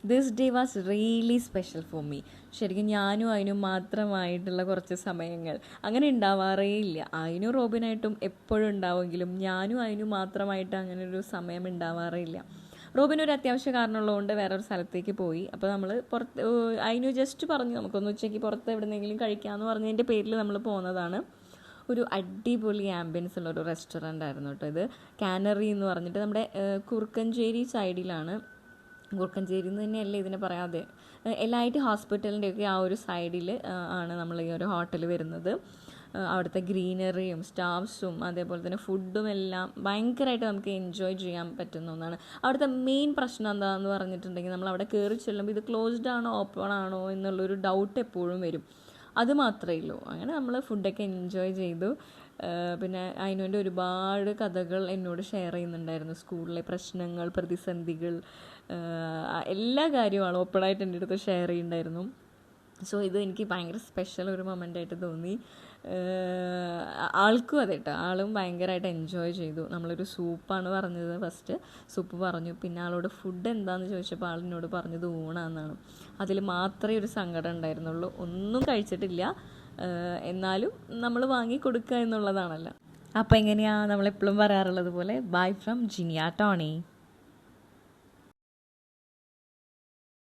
This day was really special for me. ശരിക്കും ഞാനും അതിനും മാത്രമായിട്ടുള്ള കുറച്ച് സമയങ്ങൾ അങ്ങനെ ഉണ്ടാവാറേ ഇല്ല. അതിനും റോബിനായിട്ടും എപ്പോഴും ഉണ്ടാവുമെങ്കിലും ഞാനും അതിനും മാത്രമായിട്ട് അങ്ങനെ ഒരു സമയം ഉണ്ടാവാറേ ഇല്ല. റോബിനൊരു അത്യാവശ്യ കാരണമുള്ളതുകൊണ്ട് വേറൊരു സ്ഥലത്തേക്ക് പോയി. അപ്പോൾ നമ്മൾ പുറത്ത് അതിന് ജസ്റ്റ് പറഞ്ഞു നമുക്കൊന്ന് ഉച്ചയ്ക്ക് പുറത്ത് എവിടെന്നെങ്കിലും കഴിക്കാമെന്ന് പറഞ്ഞതിൻ്റെ പേരിൽ നമ്മൾ പോകുന്നതാണ്. ഒരു അടിപൊളി ആംബിയൻസ് ഉള്ളൊരു റെസ്റ്റോറൻ്റ് ആയിരുന്നു കേട്ടോ ഇത്. കാനറി എന്ന് പറഞ്ഞിട്ട് നമ്മുടെ കുറുക്കഞ്ചേരി സൈഡിലാണ്. കുറുക്കഞ്ചേരി എന്ന് തന്നെയല്ലേ ഇതിനെ പറയാതെ, എലൈറ്റ് ഹോസ്പിറ്റലിൻ്റെയൊക്കെ ആ ഒരു സൈഡിൽ ആണ് നമ്മൾ ഈ ഒരു ഹോട്ടൽ വരുന്നത്. അവിടുത്തെ ഗ്രീനറിയും സ്റ്റാഫ്സും അതേപോലെ തന്നെ ഫുഡും എല്ലാം ഭയങ്കരമായിട്ട് നമുക്ക് എൻജോയ് ചെയ്യാൻ പറ്റുന്ന ഒന്നാണ്. അവിടുത്തെ മെയിൻ പ്രശ്നം എന്താണെന്ന് പറഞ്ഞിട്ടുണ്ടെങ്കിൽ നമ്മൾ അവിടെ കയറി ചെല്ലുമ്പോൾ ഇത് ക്ലോസ്ഡ് ആണോ ഓപ്പൺ ആണോ എന്നുള്ളൊരു ഡൗട്ട് എപ്പോഴും വരും. അത് മാത്രമേ ഉള്ളൂ. അങ്ങനെ നമ്മൾ ഫുഡൊക്കെ എൻജോയ് ചെയ്തു. പിന്നെ അതിനുവേണ്ടി ഒരുപാട് കഥകൾ എന്നോട് ഷെയർ ചെയ്യുന്നുണ്ടായിരുന്നു. സ്കൂളിലെ പ്രശ്നങ്ങൾ, പ്രതിസന്ധികൾ, എല്ലാ കാര്യവും ഓപ്പണായിട്ട് എൻ്റെ അടുത്ത് ഷെയർ ചെയ്യുന്നുണ്ടായിരുന്നു. സോ ഇത് എനിക്ക് ഭയങ്കര സ്പെഷ്യൽ ഒരു മൊമെൻ്റായിട്ട് തോന്നി. ആൾക്കും അതെ കേട്ടോ, ആളും ഭയങ്കരമായിട്ട് എൻജോയ് ചെയ്തു. നമ്മളൊരു സൂപ്പാണ് പറഞ്ഞത്, ഫസ്റ്റ് സൂപ്പ് പറഞ്ഞു. പിന്നെ ആളോട് ഫുഡ് എന്താണെന്ന് ചോദിച്ചപ്പോൾ ആളിനോട് പറഞ്ഞത് ഊണാന്നാണ്. അതിൽ മാത്രമേ ഒരു സങ്കടം ഉണ്ടായിരുന്നുള്ളൂ. ഒന്നും കഴിച്ചിട്ടില്ല, എന്നാലും നമ്മൾ വാങ്ങി കൊടുക്കുക എന്നുള്ളതാണല്ലോ. അപ്പോൾ എങ്ങനെയാണ് നമ്മളെപ്പോഴും പറയാറുള്ളത് പോലെ, ബൈ ഫ്രം ജിനിയ ടോണി.